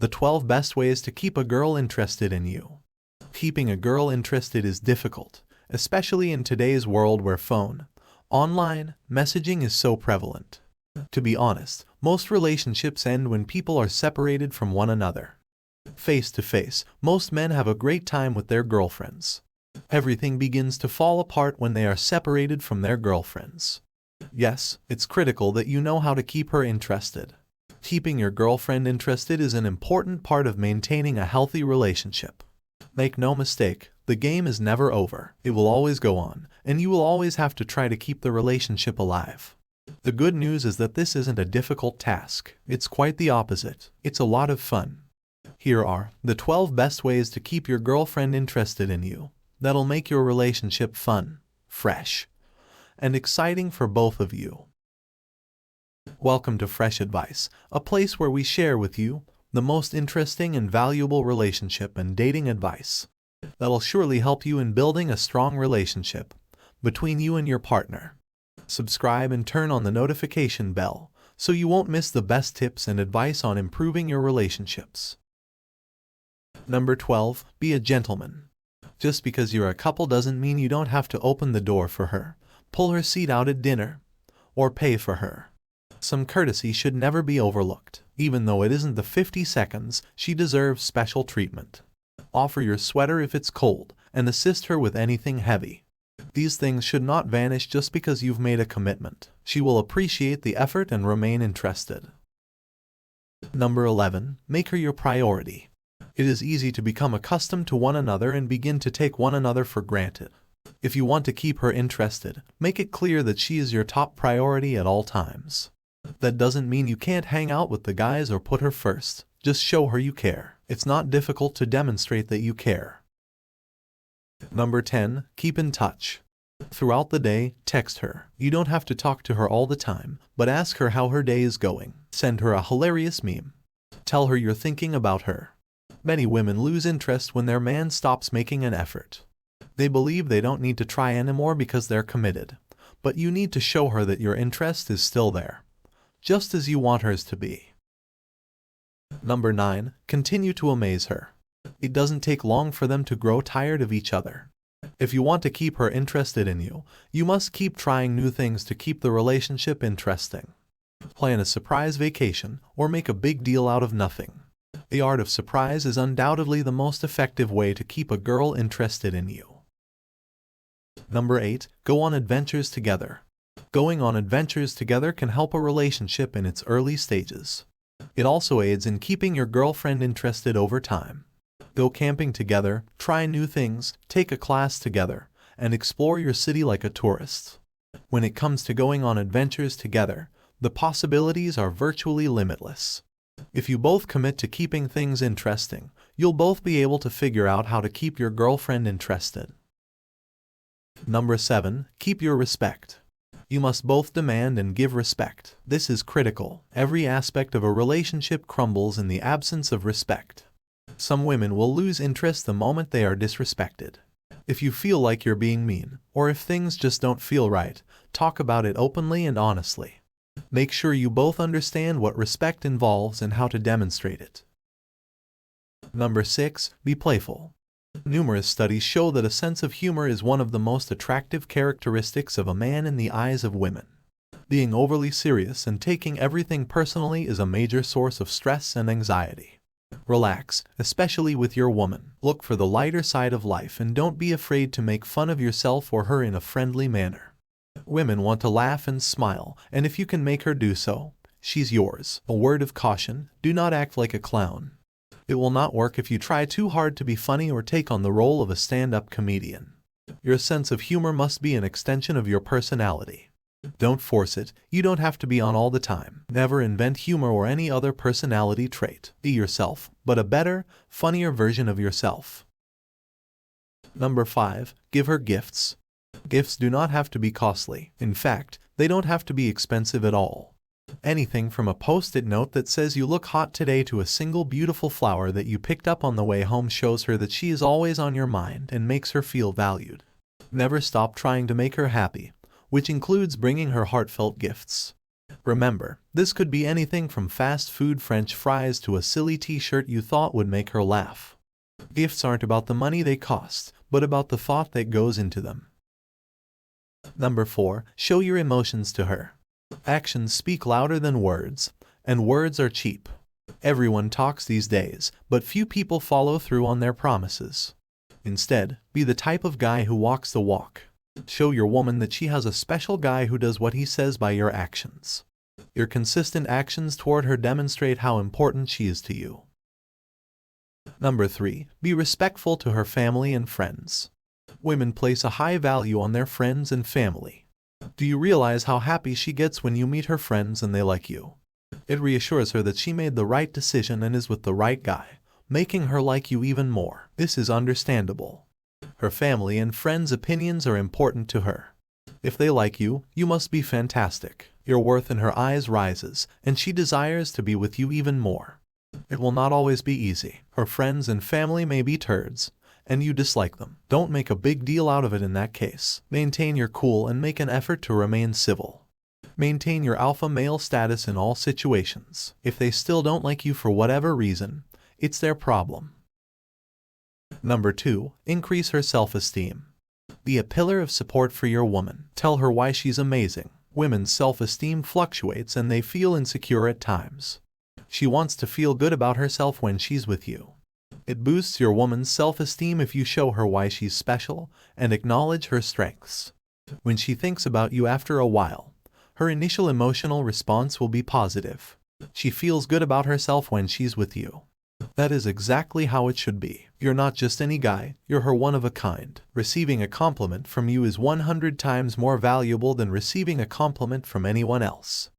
The 12 best ways to keep a girl interested in you. Keeping a girl interested is difficult, especially in today's world where phone, online, messaging is so prevalent. To be honest, most relationships end when people are separated from one another. Face to face, most men have a great time with their girlfriends. Everything begins to fall apart when they are separated from their girlfriends. Yes, it's critical that you know how to keep her interested. Keeping your girlfriend interested is an important part of maintaining a healthy relationship. Make no mistake, the game is never over. It will always go on, and you will always have to try to keep the relationship alive. The good news is that this isn't a difficult task. It's quite the opposite. It's a lot of fun. Here are the 12 best ways to keep your girlfriend interested in you. That'll make your relationship fun, fresh, and exciting for both of you. Welcome to Fresh Advice, a place where we share with you the most interesting and valuable relationship and dating advice that'll surely help you in building a strong relationship between you and your partner. Subscribe and turn on the notification bell so you won't miss the best tips and advice on improving your relationships. Number 12. Be a gentleman. Just because you're a couple doesn't mean you don't have to open the door for her, pull her seat out at dinner, or pay for her. Some courtesy should never be overlooked. Even though it isn't the 50 seconds, she deserves special treatment. Offer your sweater if it's cold, and assist her with anything heavy. These things should not vanish just because you've made a commitment. She will appreciate the effort and remain interested. Number 11. Make her your priority. It is easy to become accustomed to one another and begin to take one another for granted. If you want to keep her interested, make it clear that she is your top priority at all times. That doesn't mean you can't hang out with the guys or put her first. Just show her you care. It's not difficult to demonstrate that you care. Number 10. Keep in touch. Throughout the day, text her. You don't have to talk to her all the time, but ask her how her day is going. Send her a hilarious meme. Tell her you're thinking about her. Many women lose interest when their man stops making an effort. They believe they don't need to try anymore because they're committed. But you need to show her that your interest is still there, just as you want hers to be. Number 9. Continue to amaze her. It doesn't take long for them to grow tired of each other. If you want to keep her interested in you, you must keep trying new things to keep the relationship interesting. Plan a surprise vacation, or make a big deal out of nothing. The art of surprise is undoubtedly the most effective way to keep a girl interested in you. Number 8. Go on adventures together. Going on adventures together can help a relationship in its early stages. It also aids in keeping your girlfriend interested over time. Go camping together, try new things, take a class together, and explore your city like a tourist. When it comes to going on adventures together, the possibilities are virtually limitless. If you both commit to keeping things interesting, you'll both be able to figure out how to keep your girlfriend interested. Number 7. Keep your respect. You must both demand and give respect. This is critical. Every aspect of a relationship crumbles in the absence of respect. Some women will lose interest the moment they are disrespected. If you feel like you're being mean, or if things just don't feel right, talk about it openly and honestly. Make sure you both understand what respect involves and how to demonstrate it. Number 6. Be playful. Numerous studies show that a sense of humor is one of the most attractive characteristics of a man in the eyes of women. Being overly serious and taking everything personally is a major source of stress and anxiety. Relax, especially with your woman. Look for the lighter side of life and don't be afraid to make fun of yourself or her in a friendly manner. Women want to laugh and smile, and if you can make her do so, she's yours. A word of caution: do not act like a clown. It will not work if you try too hard to be funny or take on the role of a stand-up comedian. Your sense of humor must be an extension of your personality. Don't force it. You don't have to be on all the time. Never invent humor or any other personality trait. Be yourself, but a better, funnier version of yourself. Number 5. Give her gifts. Gifts do not have to be costly. In fact, they don't have to be expensive at all. Anything from a post-it note that says you look hot today to a single beautiful flower that you picked up on the way home shows her that she is always on your mind and makes her feel valued. Never stop trying to make her happy, which includes bringing her heartfelt gifts. Remember, this could be anything from fast food French fries to a silly t-shirt you thought would make her laugh. Gifts aren't about the money they cost, but about the thought that goes into them. Number 4. Show your emotions to her. Actions speak louder than words, and words are cheap. Everyone talks these days, but few people follow through on their promises. Instead, be the type of guy who walks the walk. Show your woman that she has a special guy who does what he says by your actions. Your consistent actions toward her demonstrate how important she is to you. Number 3. Be respectful to her family and friends. Women place a high value on their friends and family. Do you realize how happy she gets when you meet her friends and they like you? It reassures her that she made the right decision and is with the right guy, making her like you even more. This is understandable. Her family and friends' opinions are important to her. If they like you, you must be fantastic. Your worth in her eyes rises, and she desires to be with you even more. It will not always be easy. Her friends and family may be turds, and you dislike them. Don't make a big deal out of it in that case. Maintain your cool and make an effort to remain civil. Maintain your alpha male status in all situations. If they still don't like you for whatever reason, it's their problem. Number 2. Increase her self-esteem. Be a pillar of support for your woman. Tell her why she's amazing. Women's self-esteem fluctuates and they feel insecure at times. She wants to feel good about herself when she's with you. It boosts your woman's self-esteem if you show her why she's special and acknowledge her strengths. When she thinks about you after a while, her initial emotional response will be positive. She feels good about herself when she's with you. That is exactly how it should be. You're not just any guy, you're her one of a kind. Receiving a compliment from you is 100 times more valuable than receiving a compliment from anyone else.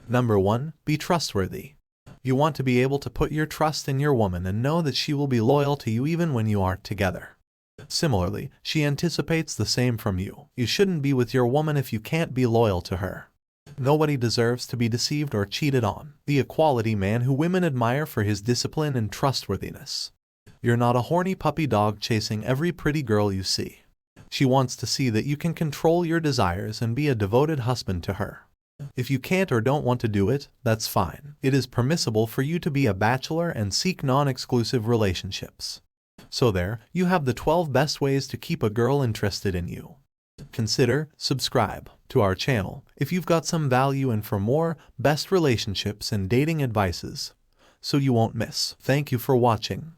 Number 1. Be trustworthy. You want to be able to put your trust in your woman and know that she will be loyal to you even when you aren't together. Similarly, she anticipates the same from you. You shouldn't be with your woman if you can't be loyal to her. Nobody deserves to be deceived or cheated on. Be a quality man who women admire for his discipline and trustworthiness. You're not a horny puppy dog chasing every pretty girl you see. She wants to see that you can control your desires and be a devoted husband to her. If you can't or don't want to do it, that's fine. It is permissible for you to be a bachelor and seek non-exclusive relationships. So there, you have the 12 best ways to keep a girl interested in you. Consider subscribe to our channel if you've got some value and for more best relationships and dating advices, so you won't miss. Thank you for watching.